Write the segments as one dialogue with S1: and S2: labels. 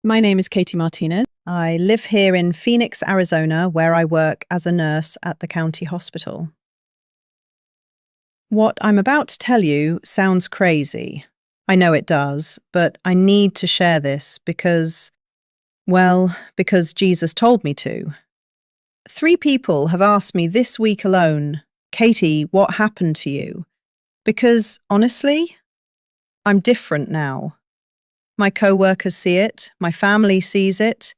S1: My name is Katie Martinez.
S2: I live here in Phoenix, Arizona, where I work as a nurse at the county hospital. What I'm about to tell you sounds crazy. I know it does, but I need to share this because Jesus told me to. 3 people have asked me this week alone, Katie, what happened to you? Because, honestly, I'm different now. My co-workers see it, my family sees it,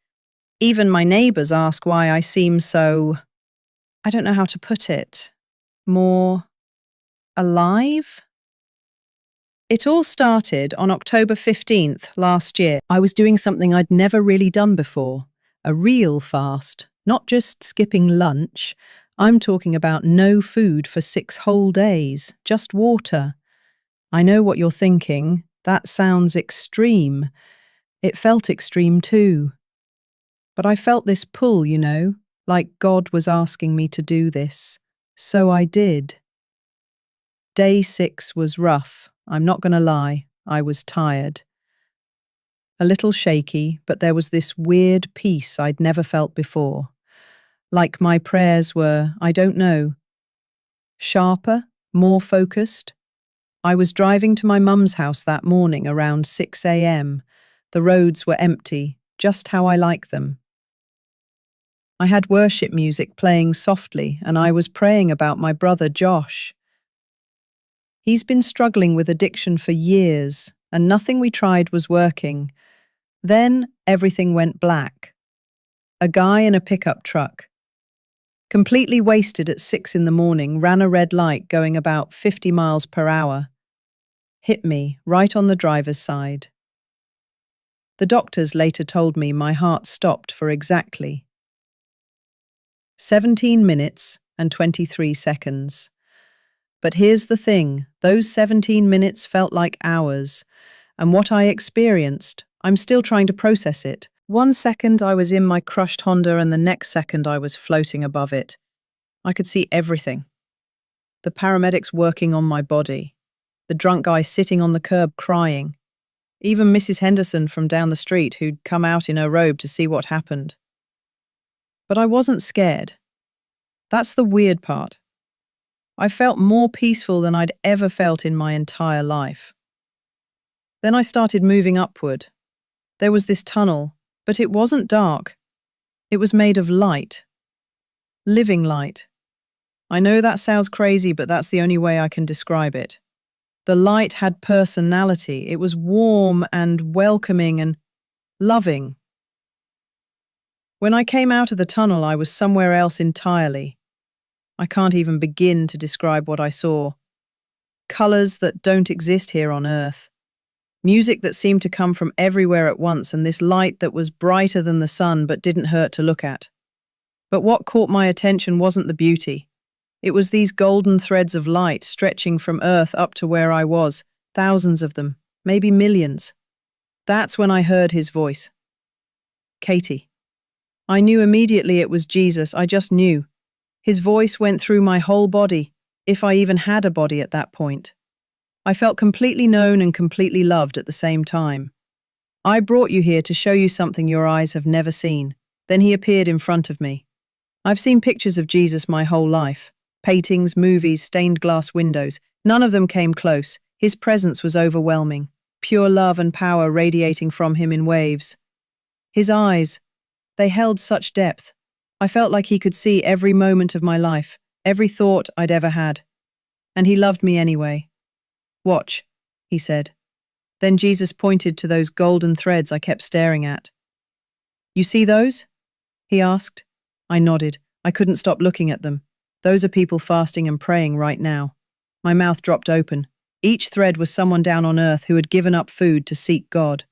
S2: even my neighbours ask why I seem so, I don't know how to put it, more alive? It all started on October 15th last year.
S3: I was doing something I'd never really done before, a real fast, not just skipping lunch. I'm talking about no food for 6 whole days, just water. I know what you're thinking. That sounds extreme. It felt extreme too. But I felt this pull, like God was asking me to do this. So I did. Day 6 was rough. I'm not going to lie. I was tired. A little shaky, but there was this weird peace I'd never felt before. Like my prayers were, I don't know, sharper, more focused. I was driving to my mum's house that morning around 6 a.m. The roads were empty, just how I like them. I had worship music playing softly, and I was praying about my brother Josh. He's been struggling with addiction for years, and nothing we tried was working. Then everything went black. A guy in a pickup truck, completely wasted at 6 in the morning, ran a red light going about 50 miles per hour. Hit me right on the driver's side. The doctors later told me my heart stopped for exactly 17 minutes and 23 seconds. But here's the thing, those 17 minutes felt like hours, and what I experienced, I'm still trying to process it. 1 second I was in my crushed Honda and the next second I was floating above it. I could see everything. The paramedics working on my body, the drunk guy sitting on the curb crying, even Mrs. Henderson from down the street who'd come out in her robe to see what happened. But I wasn't scared. That's the weird part. I felt more peaceful than I'd ever felt in my entire life. Then I started moving upward. There was this tunnel, but it wasn't dark. It was made of light. Living light. I know that sounds crazy, but that's the only way I can describe it. The light had personality. It was warm and welcoming and loving. When I came out of the tunnel, I was somewhere else entirely. I can't even begin to describe what I saw. Colours that don't exist here on Earth. Music that seemed to come from everywhere at once, and this light that was brighter than the sun but didn't hurt to look at. But what caught my attention wasn't the beauty. It was these golden threads of light stretching from Earth up to where I was, thousands of them, maybe millions. That's when I heard his voice. Katie. I knew immediately it was Jesus, I just knew. His voice went through my whole body, if I even had a body at that point. I felt completely known and completely loved at the same time. I brought you here to show you something your eyes have never seen. Then he appeared in front of me. I've seen pictures of Jesus my whole life. Paintings, movies, stained glass windows. None of them came close. His presence was overwhelming. Pure love and power radiating from him in waves. His eyes, they held such depth. I felt like he could see every moment of my life, every thought I'd ever had. And he loved me anyway. Watch, he said. Then Jesus pointed to those golden threads I kept staring at. You see those? He asked. I nodded. I couldn't stop looking at them. Those are people fasting and praying right now. My mouth dropped open. Each thread was someone down on earth who had given up food to seek God.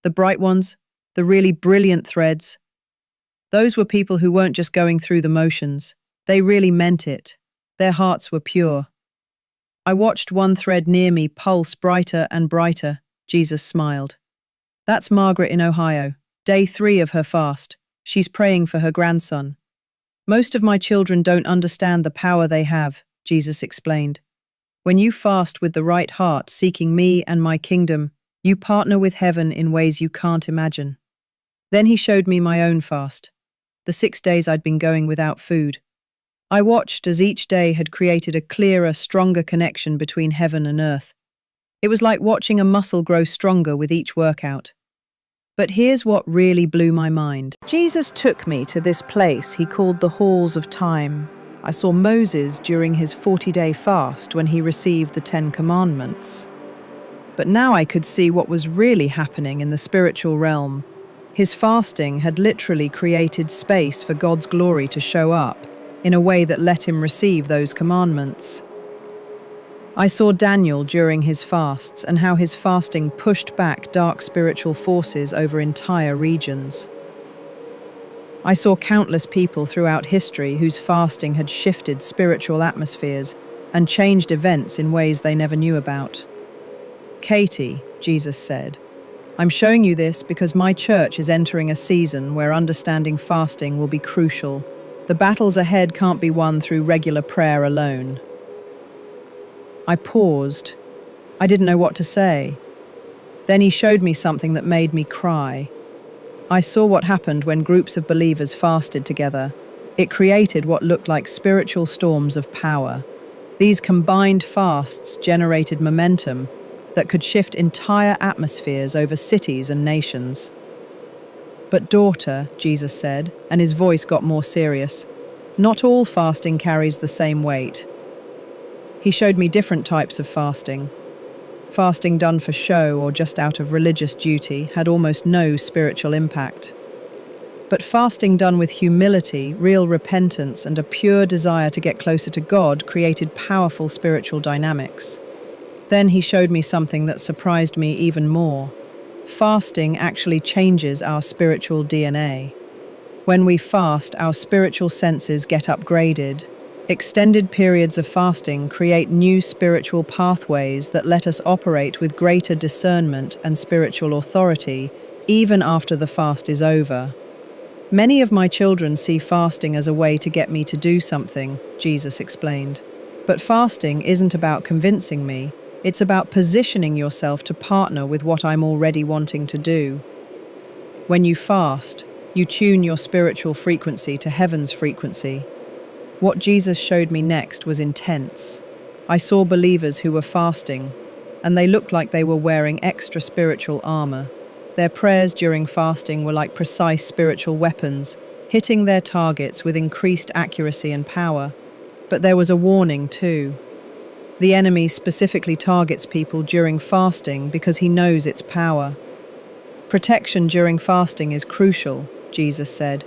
S3: The bright ones, the really brilliant threads, those were people who weren't just going through the motions. They really meant it. Their hearts were pure. I watched one thread near me pulse brighter and brighter. Jesus smiled. That's Margaret in Ohio. Day 3 of her fast. She's praying for her grandson. Most of my children don't understand the power they have, Jesus explained. When you fast with the right heart, seeking me and my kingdom, you partner with heaven in ways you can't imagine. Then he showed me my own fast, the 6 days I'd been going without food. I watched as each day had created a clearer, stronger connection between heaven and earth. It was like watching a muscle grow stronger with each workout. But here's what really blew my mind. Jesus took me to this place he called the Halls of Time. I saw Moses during his 40-day fast when he received the 10 Commandments. But now I could see what was really happening in the spiritual realm. His fasting had literally created space for God's glory to show up in a way that let him receive those commandments. I saw Daniel during his fasts and how his fasting pushed back dark spiritual forces over entire regions. I saw countless people throughout history whose fasting had shifted spiritual atmospheres and changed events in ways they never knew about. Katie, Jesus said, I'm showing you this because my church is entering a season where understanding fasting will be crucial. The battles ahead can't be won through regular prayer alone. I paused. I didn't know what to say. Then he showed me something that made me cry. I saw what happened when groups of believers fasted together. It created what looked like spiritual storms of power. These combined fasts generated momentum that could shift entire atmospheres over cities and nations. But daughter, Jesus said, and his voice got more serious, not all fasting carries the same weight. He showed me different types of fasting. Fasting done for show or just out of religious duty had almost no spiritual impact. But fasting done with humility, real repentance, and a pure desire to get closer to God created powerful spiritual dynamics. Then he showed me something that surprised me even more. Fasting actually changes our spiritual DNA. When we fast, our spiritual senses get upgraded. Extended periods of fasting create new spiritual pathways that let us operate with greater discernment and spiritual authority, even after the fast is over. Many of my children see fasting as a way to get me to do something, Jesus explained. But fasting isn't about convincing me. It's about positioning yourself to partner with what I'm already wanting to do. When you fast, you tune your spiritual frequency to heaven's frequency. What Jesus showed me next was intense. I saw believers who were fasting, and they looked like they were wearing extra spiritual armor. Their prayers during fasting were like precise spiritual weapons, hitting their targets with increased accuracy and power. But there was a warning too. The enemy specifically targets people during fasting because he knows its power. Protection during fasting is crucial, Jesus said.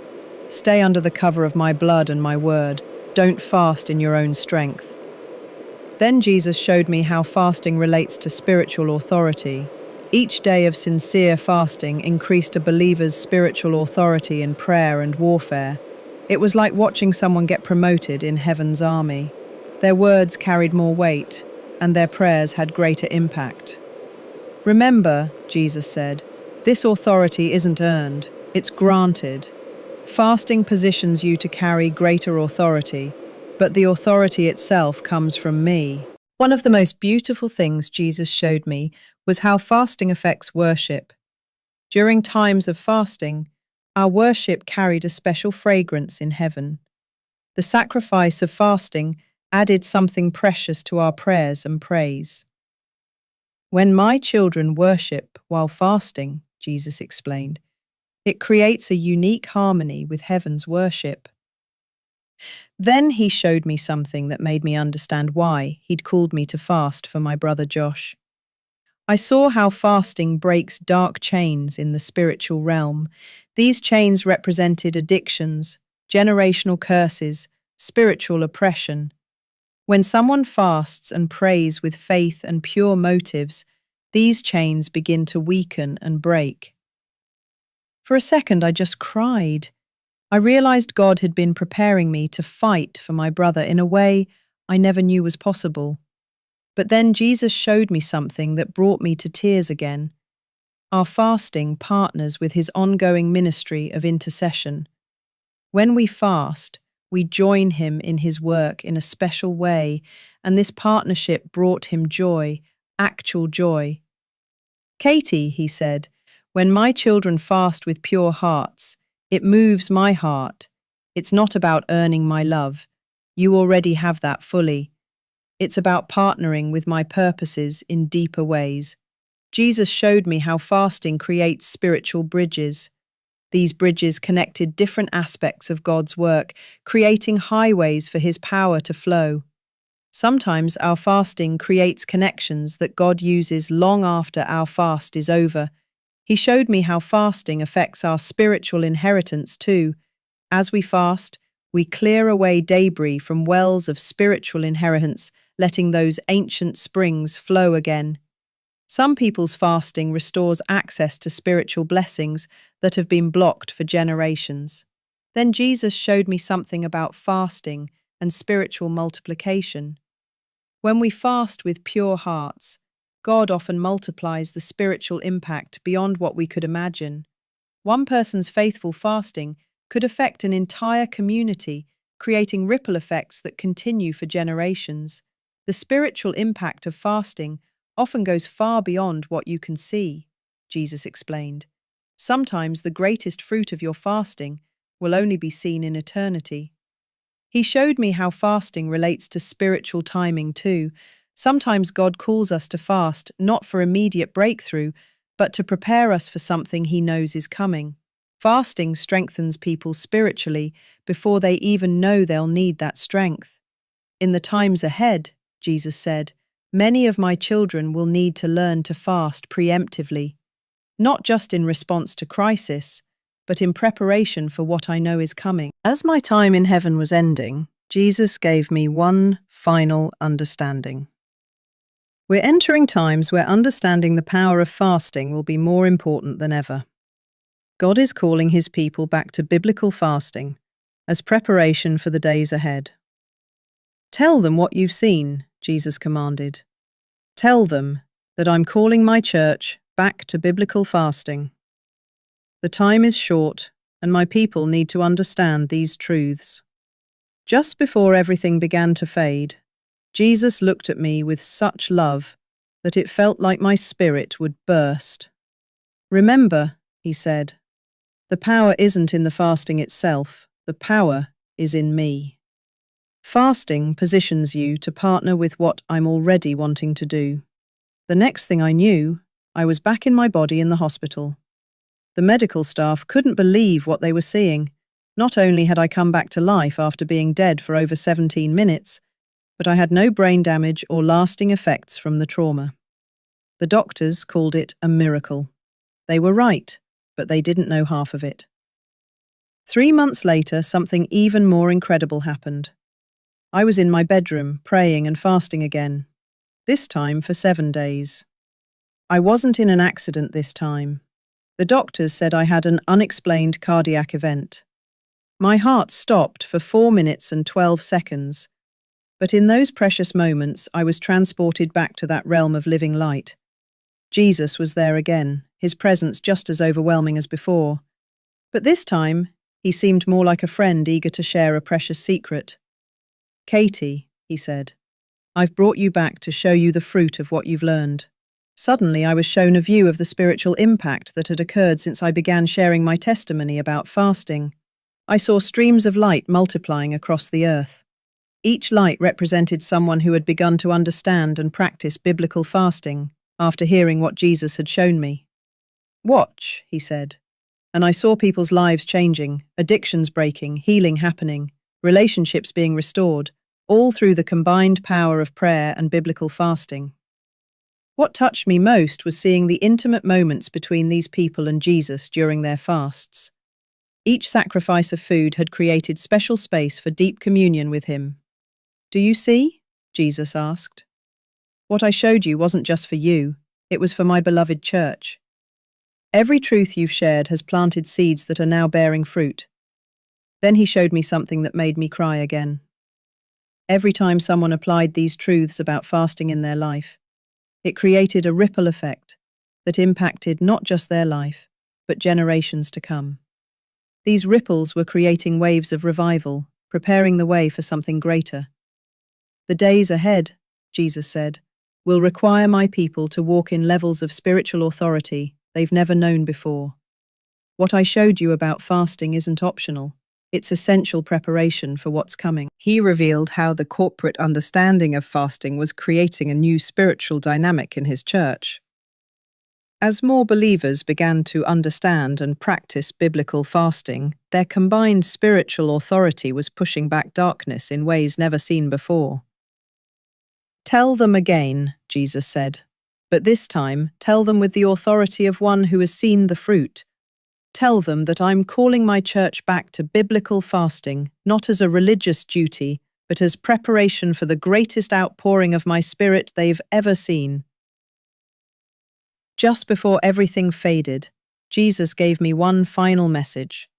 S3: Stay under the cover of my blood and my word. Don't fast in your own strength. Then Jesus showed me how fasting relates to spiritual authority. Each day of sincere fasting increased a believer's spiritual authority in prayer and warfare. It was like watching someone get promoted in heaven's army. Their words carried more weight, and their prayers had greater impact. Remember, Jesus said, this authority isn't earned, it's granted. Fasting positions you to carry greater authority, but the authority itself comes from me. One of the most beautiful things Jesus showed me was how fasting affects worship. During times of fasting, our worship carried a special fragrance in heaven. The sacrifice of fasting added something precious to our prayers and praise. When my children worship while fasting, Jesus explained, it creates a unique harmony with heaven's worship. Then he showed me something that made me understand why he'd called me to fast for my brother Josh. I saw how fasting breaks dark chains in the spiritual realm. These chains represented addictions, generational curses, spiritual oppression. When someone fasts and prays with faith and pure motives, these chains begin to weaken and break. For a second, I just cried. I realized God had been preparing me to fight for my brother in a way I never knew was possible. But then Jesus showed me something that brought me to tears again. Our fasting partners with his ongoing ministry of intercession. When we fast, we join him in his work in a special way, and this partnership brought him joy, actual joy. Katie, he said, When my children fast with pure hearts, it moves my heart. It's not about earning my love. You already have that fully. It's about partnering with my purposes in deeper ways. Jesus showed me how fasting creates spiritual bridges. These bridges connected different aspects of God's work, creating highways for His power to flow. Sometimes our fasting creates connections that God uses long after our fast is over. He showed me how fasting affects our spiritual inheritance too. As we fast, we clear away debris from wells of spiritual inheritance, letting those ancient springs flow again. Some people's fasting restores access to spiritual blessings that have been blocked for generations. Then Jesus showed me something about fasting and spiritual multiplication. When we fast with pure hearts, God often multiplies the spiritual impact beyond what we could imagine. One person's faithful fasting could affect an entire community, creating ripple effects that continue for generations. The spiritual impact of fasting often goes far beyond what you can see, Jesus explained. Sometimes the greatest fruit of your fasting will only be seen in eternity. He showed me how fasting relates to spiritual timing too. Sometimes God calls us to fast not for immediate breakthrough, but to prepare us for something He knows is coming. Fasting strengthens people spiritually before they even know they'll need that strength. In the times ahead, Jesus said, many of my children will need to learn to fast preemptively, not just in response to crisis, but in preparation for what I know is coming. As my time in heaven was ending, Jesus gave me one final understanding. We're entering times where understanding the power of fasting will be more important than ever. God is calling His people back to biblical fasting as preparation for the days ahead. Tell them what you've seen, Jesus commanded. Tell them that I'm calling my church back to biblical fasting. The time is short, and my people need to understand these truths. Just before everything began to fade, Jesus looked at me with such love that it felt like my spirit would burst. Remember, He said, the power isn't in the fasting itself, the power is in me. Fasting positions you to partner with what I'm already wanting to do. The next thing I knew, I was back in my body in the hospital. The medical staff couldn't believe what they were seeing. Not only had I come back to life after being dead for over 17 minutes, but I had no brain damage or lasting effects from the trauma. The doctors called it a miracle. They were right, but they didn't know half of it. 3 months later, something even more incredible happened. I was in my bedroom, praying and fasting again, this time for 7 days. I wasn't in an accident this time. The doctors said I had an unexplained cardiac event. My heart stopped for 4 minutes and 12 seconds, but in those precious moments I was transported back to that realm of living light. Jesus was there again, His presence just as overwhelming as before. But this time, He seemed more like a friend eager to share a precious secret. Katie, He said, I've brought you back to show you the fruit of what you've learned. Suddenly I was shown a view of the spiritual impact that had occurred since I began sharing my testimony about fasting. I saw streams of light multiplying across the earth. Each light represented someone who had begun to understand and practice biblical fasting after hearing what Jesus had shown me. Watch, He said, and I saw people's lives changing, addictions breaking, healing happening, relationships being restored, all through the combined power of prayer and biblical fasting. What touched me most was seeing the intimate moments between these people and Jesus during their fasts. Each sacrifice of food had created special space for deep communion with Him. Do you see? Jesus asked. What I showed you wasn't just for you, it was for my beloved church. Every truth you've shared has planted seeds that are now bearing fruit. Then He showed me something that made me cry again. Every time someone applied these truths about fasting in their life, it created a ripple effect that impacted not just their life, but generations to come. These ripples were creating waves of revival, preparing the way for something greater. The days ahead, Jesus said, will require my people to walk in levels of spiritual authority they've never known before. What I showed you about fasting isn't optional. It's essential preparation for what's coming.
S2: He revealed how the corporate understanding of fasting was creating a new spiritual dynamic in his church. As more believers began to understand and practice biblical fasting, their combined spiritual authority was pushing back darkness in ways never seen before. "Tell them again," Jesus said, "but this time tell them with the authority of one who has seen the fruit. Tell them that I'm calling my church back to biblical fasting, not as a religious duty, but as preparation for the greatest outpouring of my Spirit they've ever seen." Just before everything faded, Jesus gave me one final message.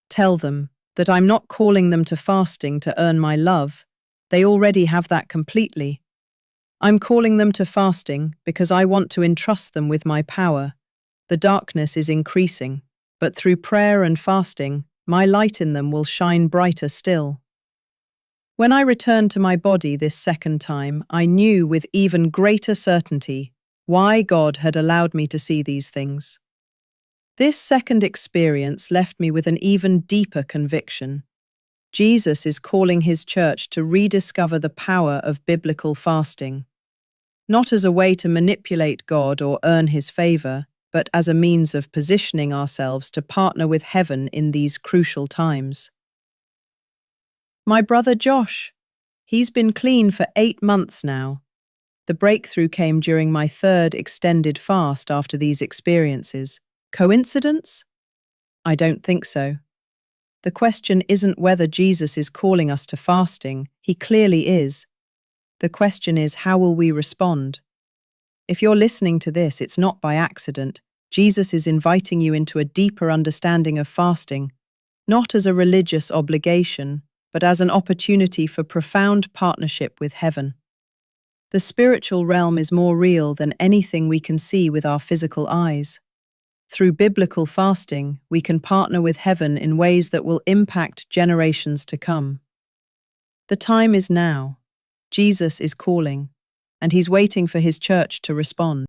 S2: Tell them that I'm not calling them to fasting to earn my love. They already have that completely. I'm calling them to fasting because I want to entrust them with my power. The darkness is increasing, but through prayer and fasting, my light in them will shine brighter still. When I returned to my body this second time, I knew with even greater certainty why God had allowed me to see these things. This second experience left me with an even deeper conviction. Jesus is calling his church to rediscover the power of biblical fasting, not as a way to manipulate God or earn his favor, but as a means of positioning ourselves to partner with heaven in these crucial times. My brother Josh, he's been clean for 8 months now. The breakthrough came during my third extended fast after these experiences. Coincidence? I don't think so. The question isn't whether Jesus is calling us to fasting. He clearly is. The question is, how will we respond? If you're listening to this, it's not by accident. Jesus is inviting you into a deeper understanding of fasting, not as a religious obligation, but as an opportunity for profound partnership with heaven. The spiritual realm is more real than anything we can see with our physical eyes. Through biblical fasting, we can partner with heaven in ways that will impact generations to come. The time is now. Jesus is calling, and he's waiting for his church to respond.